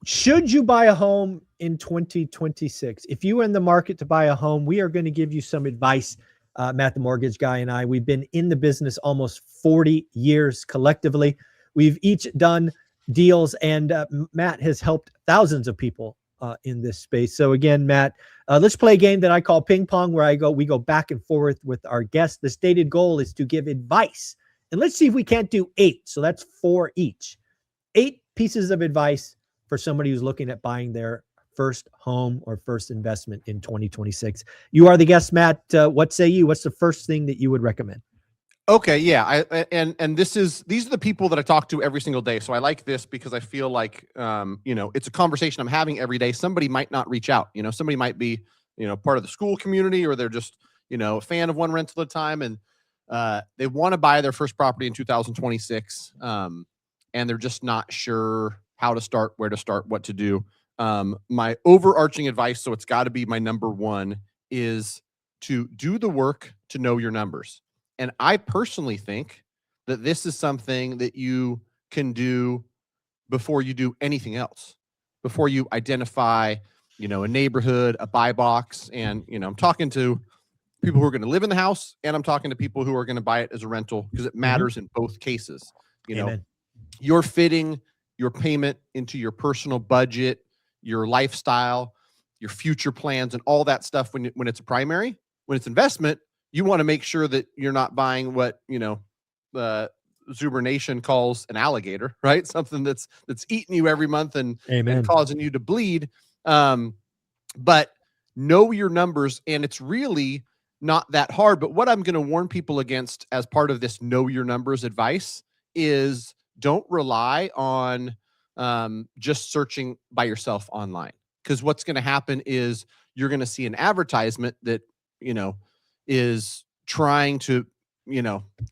Should you buy a home in 2026? If you are in the market to buy a home, we are going to give you some advice. Matt, the mortgage guy, and I, we've been in the business almost 40 years collectively. We've each done deals, and Matt has helped thousands of people in this space. So again, Matt, let's play a game that I call ping pong, where we go back and forth with our guests. The stated goal is to give advice, and let's see if we can't do 8. So that's 4 each. 8 pieces of advice for somebody who's looking at buying their first home or first investment in 2026. You are the guest, Matt. What say you? What's the first thing that you would recommend? Okay, yeah, these are the people that I talk to every single day. So I like this because I feel like it's a conversation I'm having every day. Somebody might not reach out. Somebody might be part of the school community, or they're just a fan of one rental at a time, and they want to buy their first property in 2026, and they're just not sure how to start, where to start, what to do. My overarching advice, so it's got to be my number one, is to do the work to know your numbers. And I personally think that this is something that you can do before you do anything else, before you identify, a neighborhood, a buy box. And, I'm talking to people who are going to live in the house, and I'm talking to people who are going to buy it as a rental, because it matters in both cases. You're fitting your payment into your personal budget, your lifestyle, your future plans, and all that stuff when it's a primary. When it's investment, you want to make sure that you're not buying what, the Zuber Nation calls an alligator, right? Something that's eating you every month and causing you to bleed. But know your numbers, and it's really not that hard. But what I'm going to warn people against as part of this know your numbers advice is don't rely on just searching by yourself online. Because what's going to happen is you're going to see an advertisement that, is trying to,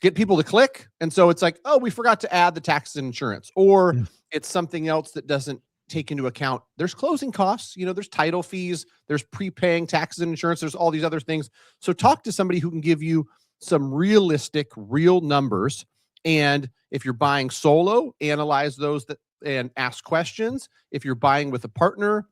get people to click. And so it's like, oh, we forgot to add the taxes and insurance, or it's something else that doesn't take into account. There's closing costs, there's title fees, there's prepaying taxes and insurance, there's all these other things. So talk to somebody who can give you some realistic, real numbers. And if you're buying solo, analyze those and ask questions. If you're buying with a partner,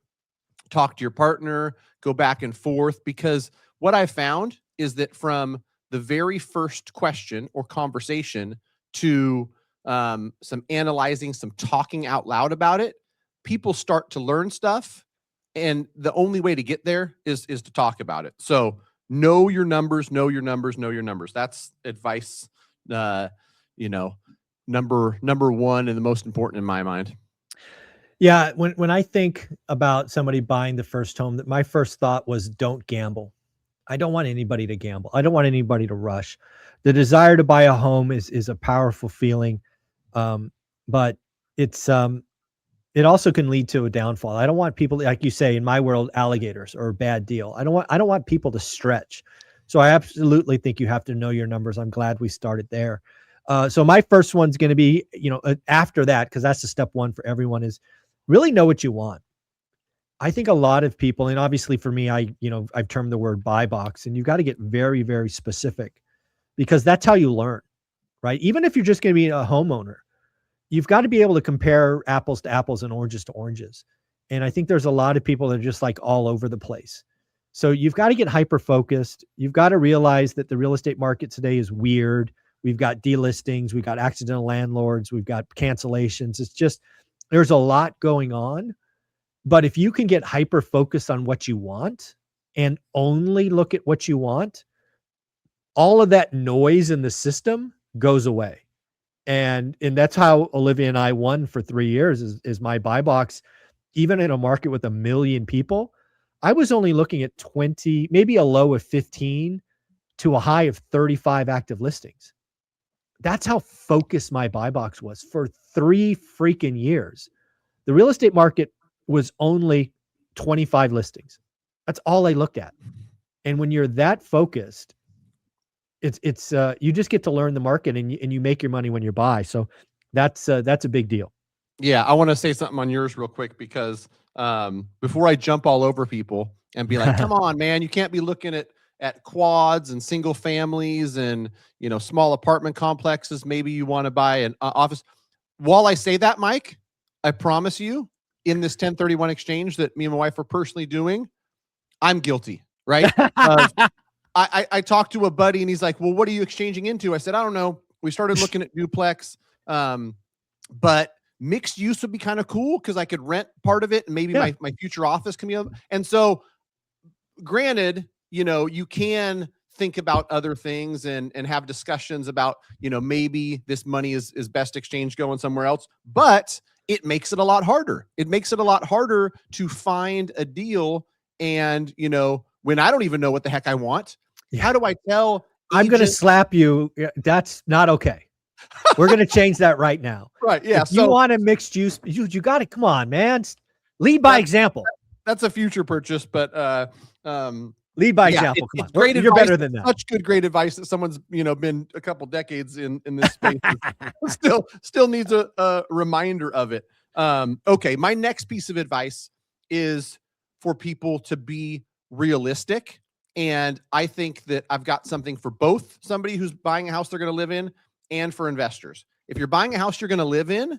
talk to your partner, go back and forth. Because what I found is that from the very first question or conversation to some analyzing, some talking out loud about it, people start to learn stuff. And the only way to get there is to talk about it. So know your numbers, know your numbers, know your numbers. That's advice, number one and the most important in my mind. Yeah, when I think about somebody buying the first home, that my first thought was, don't gamble. I don't want anybody to gamble. I don't want anybody to rush. The desire to buy a home is a powerful feeling, but it's it also can lead to a downfall. I don't want people, like you say, in my world, alligators or a bad deal. I don't want people to stretch. So I absolutely think you have to know your numbers. I'm glad we started there. So my first one's going to be, after that, because that's the step one for everyone, is really know what you want. I think a lot of people, and obviously for me, I've termed the word buy box, and you got to get very, very specific, because that's how you learn, right? Even if you're just going to be a homeowner, you've got to be able to compare apples to apples and oranges to oranges. And I think there's a lot of people that are just like all over the place. So you've got to get hyper-focused. You've got to realize that the real estate market today is weird. We've got delistings, we've got accidental landlords, we've got cancellations. It's just, there's a lot going on. But if you can get hyper-focused on what you want and only look at what you want, all of that noise in the system goes away. And that's how Olivia and I won for 3 years is my buy box. Even in a market with 1 million people, I was only looking at 20, maybe a low of 15 to a high of 35 active listings. That's how focused my buy box was for 3 freaking years. The real estate market was only 25 listings. That's all I looked at. And when you're that focused, it's you just get to learn the market, and you make your money when you buy. So that's a big deal. Yeah, I want to say something on yours real quick, because before I jump all over people and be like, come on, man, you can't be looking at quads and single families and small apartment complexes. Maybe you want to buy an office. While I say that, Mike, I promise you, in this 1031 exchange that me and my wife are personally doing, I'm guilty, right? I talked to a buddy and he's like, well, what are you exchanging into? I said, I don't know. We started looking at duplex, but mixed use would be kind of cool because I could rent part of it and maybe my future office can be up. And so granted, you can think about other things and have discussions about, maybe this money is best exchanged going somewhere else, but it makes it a lot harder. It makes it a lot harder to find a deal. And, when I don't even know what the heck I want, how do I tell? I'm going to slap you. That's not okay. We're going to change that right now. Right. Yeah. If you want a mixed use, you got to, come on, man. Lead by example. That's a future purchase, but, lead by example. Come on. Great You're better than that. Such great advice that someone's, been a couple decades in this space still needs a reminder of it. Okay. My next piece of advice is for people to be realistic. And I think that I've got something for both somebody who's buying a house they're going to live in and for investors. If you're buying a house you're going to live in,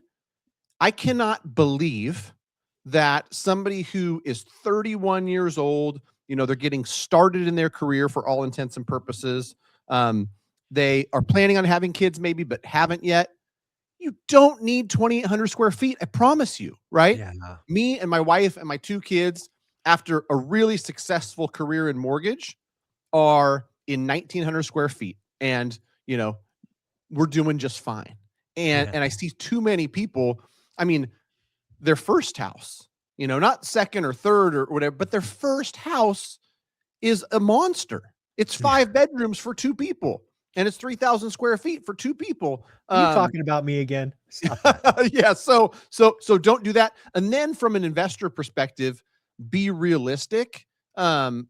I cannot believe that somebody who is 31 years old, they're getting started in their career for all intents and purposes. They are planning on having kids maybe, but haven't yet. You don't need 2,800 square feet. I promise you, right? Yeah. Me and my wife and my 2 kids, after a really successful career in mortgage, are in 1,900 square feet. And, we're doing just fine. And I see too many people, their first house, not second or third or whatever, but their first house is a monster. It's 5 bedrooms for 2 people. And it's 3,000 square feet for 2 people. Are you talking about me again? Stop that. Yeah. So don't do that. And then from an investor perspective, be realistic. And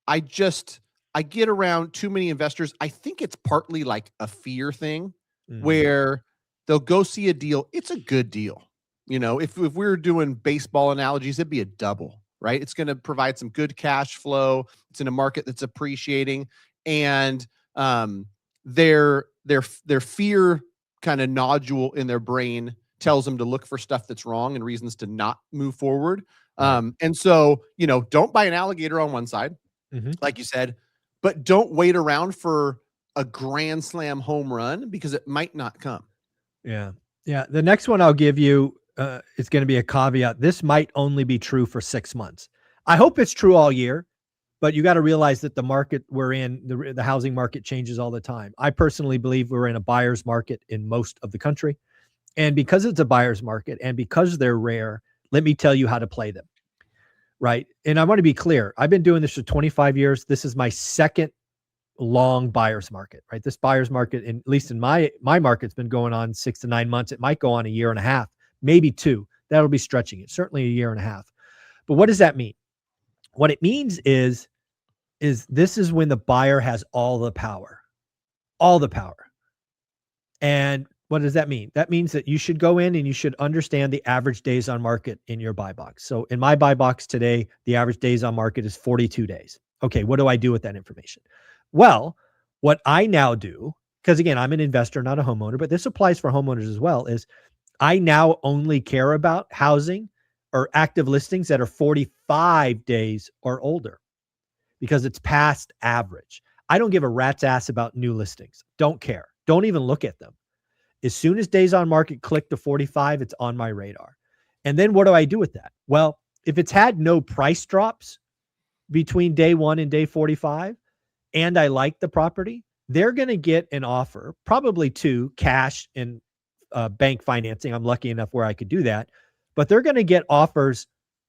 I get around too many investors. I think it's partly like a fear thing where they'll go see a deal. It's a good deal. If we were doing baseball analogies, it'd be a double, right? It's going to provide some good cash flow. It's in a market that's appreciating. And their fear kind of nodule in their brain tells them to look for stuff that's wrong and reasons to not move forward. And so, don't buy an alligator on one side, like you said, but don't wait around for a grand slam home run because it might not come. Yeah. Yeah. The next one I'll give you is going to be a caveat. This might only be true for 6 months. I hope it's true all year, but you got to realize that the market we're in, the housing market changes all the time. I personally believe we're in a buyer's market in most of the country. And because it's a buyer's market and because they're rare, let me tell you how to play them. Right. And I want to be clear. I've been doing this for 25 years. This is my second long buyer's market, right? This buyer's market, at least in my market's been going on 6 to 9 months. It might go on a year and a half, maybe 2. That'll be stretching it. Certainly a year and a half. But what does that mean? What it means is this is when the buyer has all the power. And what does that mean? That means that you should go in and you should understand the average days on market in your buy box. So in my buy box today, the average days on market is 42 days. Okay, what do I do with that information? Well, what I now do, because again, I'm an investor, not a homeowner, but this applies for homeowners as well, is I now only care about housing or active listings that are 45 days or older because it's past average. I don't give a rat's ass about new listings. Don't care. Don't even look at them. As soon as days on market click to 45, it's on my radar. And then what do I do with that? Well, if it's had no price drops between day 1 and day 45, and I like the property, they're going to get an offer, probably 2, cash and bank financing. I'm lucky enough where I could do that. But they're going to get offers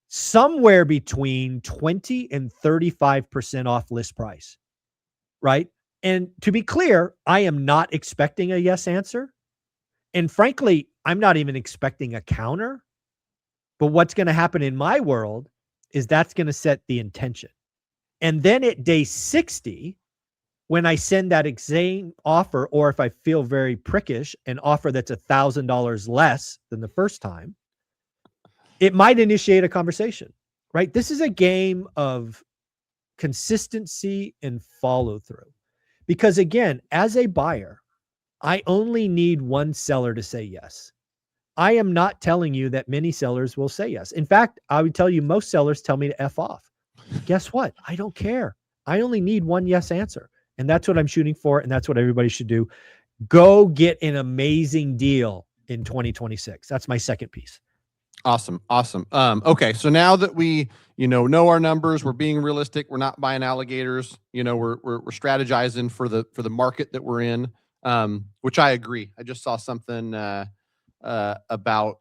somewhere between 20 and 35% off list price, right? And to be clear, I am not expecting a yes answer. And frankly, I'm not even expecting a counter. But what's going to happen in my world is that's going to set the intention. And then at day 60, when I send that same offer, or if I feel very prickish, an offer that's $1,000 less than the first time, it might initiate a conversation, right? This is a game of consistency and follow through. Because again, as a buyer, I only need one seller to say yes. I am not telling you that many sellers will say yes. In fact, I would tell you most sellers tell me to F off. Guess what? I don't care. I only need one yes answer. And that's what I'm shooting for. And that's what everybody should do. Go get an amazing deal in 2026. That's my second piece. Awesome. Awesome. Okay. So now that we, know our numbers, we're being realistic. We're not buying alligators. We're strategizing for the market that we're in. Which I agree. I just saw something, about,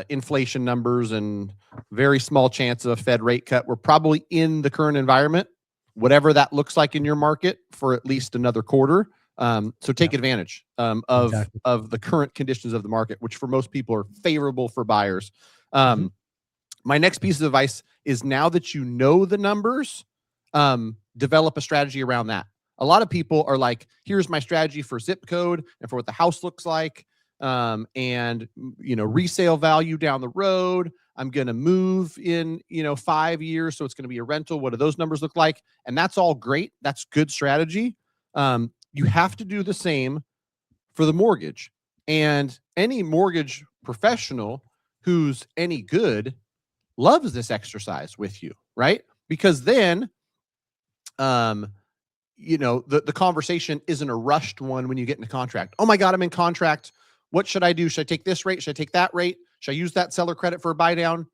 inflation numbers and very small chance of a Fed rate cut. We're probably in the current environment, whatever that looks like in your market, for at least another quarter. So take advantage of the current conditions of the market, which for most people are favorable for buyers. My next piece of advice is, now that you know the numbers, develop a strategy around that. A lot of people are like, here's my strategy for zip code and for what the house looks like. And resale value down the road. I'm going to move in, 5 years. So it's going to be a rental. What do those numbers look like? And that's all great. That's good strategy. You have to do the same for the mortgage, and any mortgage professional who's any good loves this exercise with you, right? Because then, the conversation isn't a rushed one when you get into contract. Oh my God, I'm in contract. What should I do? Should I take this rate? Should I take that rate? Should I use that seller credit for a buy down?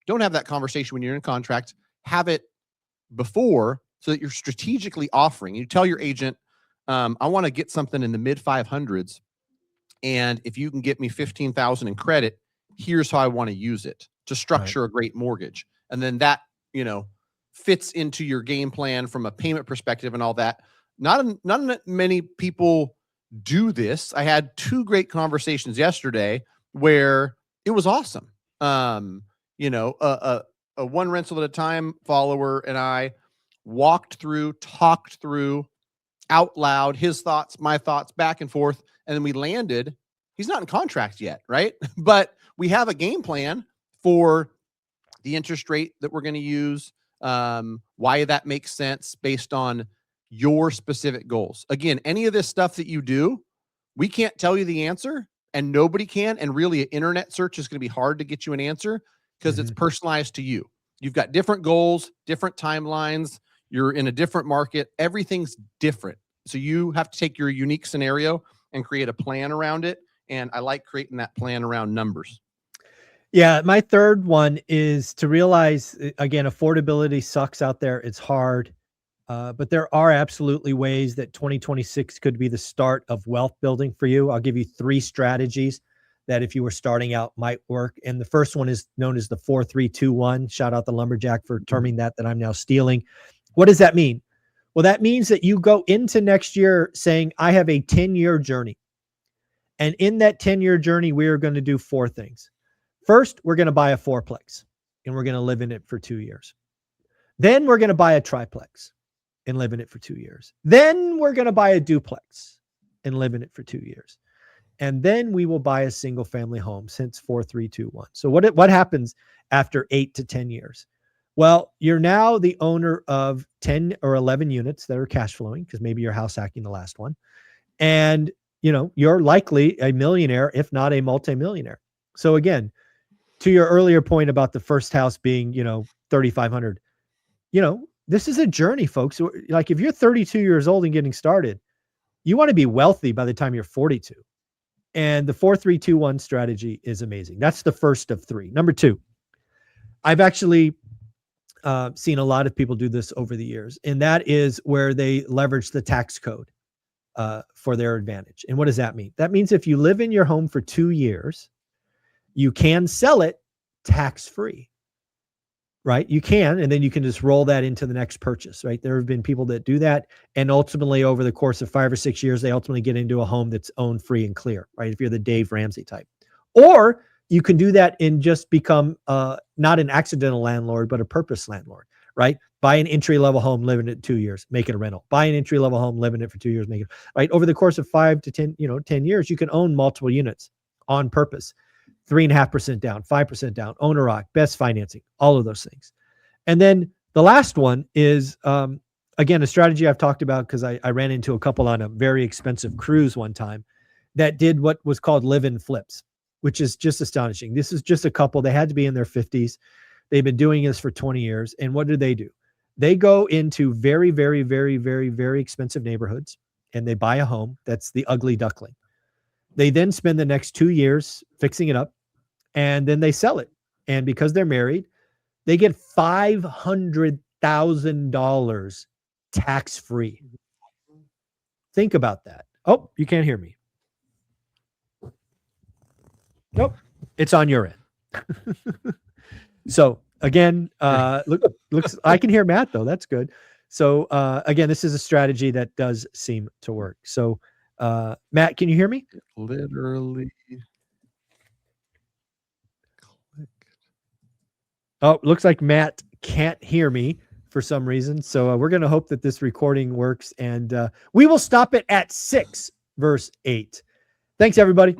Don't have that conversation when you're in contract. Have it before, so that you're strategically offering. You tell your agent, I want to get something in the mid 500s. And if you can get me 15,000 in credit, here's how I want to use it to structure a great mortgage. And then that, fits into your game plan from a payment perspective and all that. Not many people do this. I had 2 great conversations yesterday where it was awesome. A one rental at a time follower and I talked through out loud, his thoughts, my thoughts, back and forth. And then we landed. He's not in contract yet, right? But we have a game plan for the interest rate that we're going to use, why that makes sense based on your specific goals. Again, any of this stuff that you do, we can't tell you the answer, and nobody can. And really, an internet search is going to be hard to get you an answer, because it's personalized to you. You've got different goals, different timelines. You're in a different market. Everything's different. So you have to take your unique scenario and create a plan around it. And I like creating that plan around numbers. Yeah. My third one is to realize, again, affordability sucks out there. It's hard. But there are absolutely ways that 2026 could be the start of wealth building for you. I'll give you 3 strategies that, if you were starting out, might work. And the first one is known as the 4-3-2-1. Shout out the lumberjack for terming that I'm now stealing. What does that mean? Well, that means that you go into next year saying, I have a 10-year journey. And in that 10-year journey, we are going to do 4 things. First, we're going to buy a 4-plex, and we're going to live in it for 2 years. Then we're going to buy a triplex and live in it for 2 years. Then we're going to buy a duplex and live in it for 2 years. And then we will buy a single family home, since 4-3-2-1. So what happens after 8 to 10 years? Well, you're now the owner of 10 or 11 units that are cash flowing, because maybe you're house hacking the last one. And, you're likely a millionaire, if not a multimillionaire. So again, to your earlier point about the first house being, 3,500, this is a journey, folks. Like, if you're 32 years old and getting started, you want to be wealthy by the time you're 42. And the 4-3-2-1 strategy is amazing. That's the first of 3. Number 2, I've actually seen a lot of people do this over the years, and that is where they leverage the tax code for their advantage. And what does that mean? That means if you live in your home for 2 years, you can sell it tax-free. Right? You can, and then you can just roll that into the next purchase, right? There have been people that do that. And ultimately, over the course of 5 or 6 years, they ultimately get into a home that's owned free and clear, right? If you're the Dave Ramsey type. Or you can do that and just become not an accidental landlord, but a purpose landlord, right? Buy an entry-level home, live in it 2 years, make it a rental. Buy an entry-level home, live in it for 2 years, make it, right? Over the course of 5 to 10, 10 years, you can own multiple units on purpose. 3.5% down, 5% down, owner occ, best financing, all of those things. And then the last one is, again, a strategy I've talked about, because I ran into a couple on a very expensive cruise one time that did what was called live-in flips, which is just astonishing. This is just a couple. They had to be in their 50s. They've been doing this for 20 years. And what do? They go into very, very, very, very, very expensive neighborhoods and they buy a home. That's the ugly duckling. They then spend the next 2 years fixing it up and then they sell it. And because they're married, they get $500,000 tax-free. Think about that. Oh, you can't hear me. Nope. It's on your end. So again, looks I can hear Matt though. That's good. So again, this is a strategy that does seem to work. So Matt, can you hear me? Literally. Oh, looks like Matt can't hear me for some reason. So we're going to hope that this recording works, and we will stop it at 6 verse 8. Thanks, everybody.